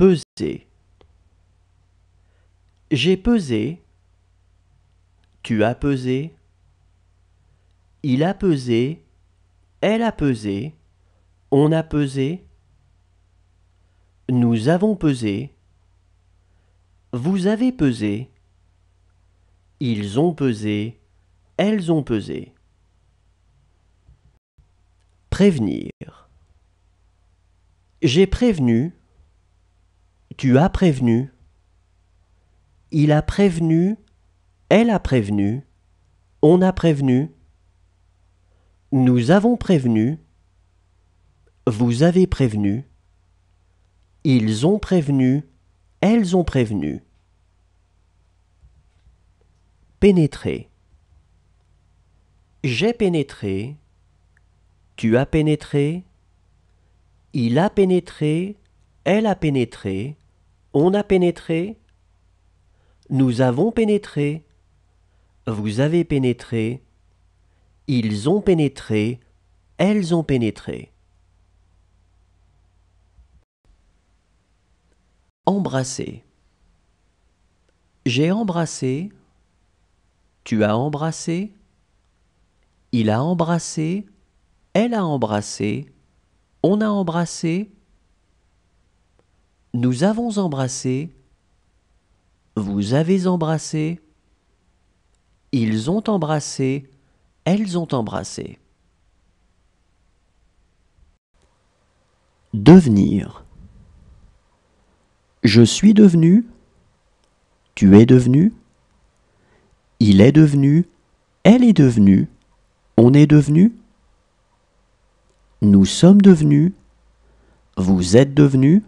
Peser. J'ai pesé. Tu as pesé. Il a pesé. Elle a pesé. On a pesé. Nous avons pesé. Vous avez pesé. Ils ont pesé. Elles ont pesé. Prévenir. J'ai prévenu. Tu as prévenu. Il a prévenu. Elle a prévenu. On a prévenu. Nous avons prévenu. Vous avez prévenu. Ils ont prévenu. Elles ont prévenu. Pénétrer. J'ai pénétré. Tu as pénétré. Il a pénétré. Elle a pénétré. On a pénétré. Nous avons pénétré. Vous avez pénétré. Ils ont pénétré. Elles ont pénétré. Embrasser. J'ai embrassé. Tu as embrassé. Il a embrassé. Elle a embrassé. On a embrassé. Nous avons embrassé. Vous avez embrassé. Ils ont embrassé. Elles ont embrassé. Devenir. Je suis devenu. Tu es devenu. Il est devenu. Elle est devenue. On est devenu. Nous sommes devenus. Vous êtes devenus.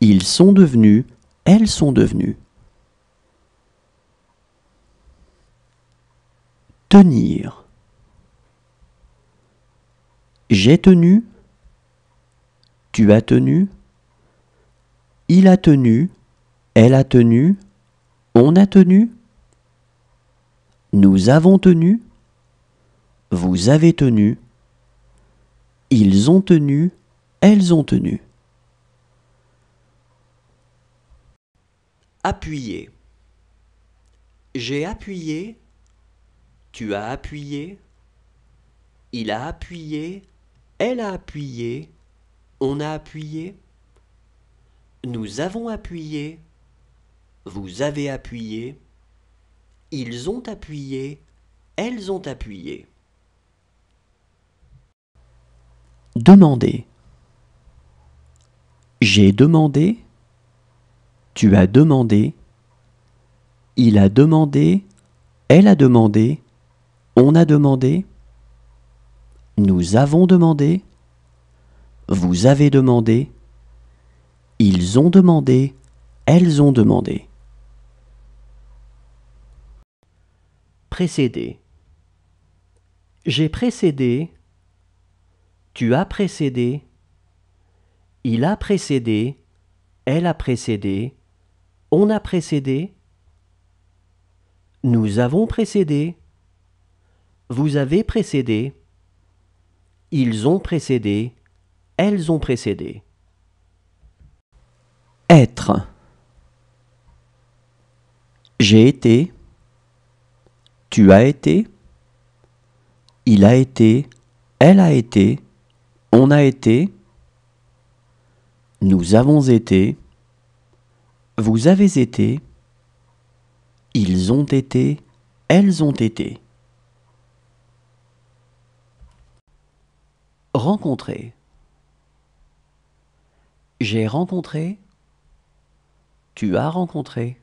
Ils sont devenus. Elles sont devenues. Tenir. J'ai tenu. Tu as tenu. Il a tenu. Elle a tenu. On a tenu. Nous avons tenu. Vous avez tenu. Ils ont tenu. Elles ont tenu. Appuyer. J'ai appuyé. Tu as appuyé. Il a appuyé. Elle a appuyé. On a appuyé. Nous avons appuyé. Vous avez appuyé. Ils ont appuyé. Elles ont appuyé. Demander. J'ai demandé. Tu as demandé. Il a demandé. Elle a demandé. On a demandé. Nous avons demandé. Vous avez demandé. Ils ont demandé. Elles ont demandé. Précéder. J'ai précédé. Tu as précédé. Il a précédé. Elle a précédé. On a précédé. Nous avons précédé. Vous avez précédé. Ils ont précédé. Elles ont précédé. Être. J'ai été. Tu as été. Il a été. Elle a été. On a été. Nous avons été. Vous avez été. Ils ont été. Elles ont été. Rencontrer. J'ai rencontré. Tu as rencontré.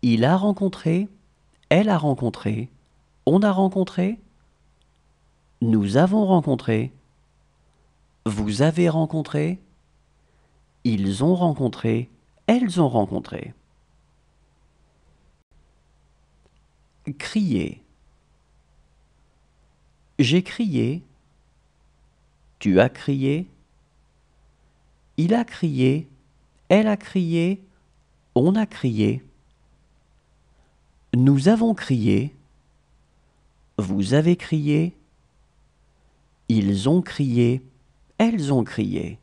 Il a rencontré. Elle a rencontré. On a rencontré. Nous avons rencontré. Vous avez rencontré. Ils ont rencontré. Elles ont rencontré. Crier. J'ai crié. Tu as crié. Il a crié. Elle a crié. On a crié. Nous avons crié. Vous avez crié. Ils ont crié. Elles ont crié.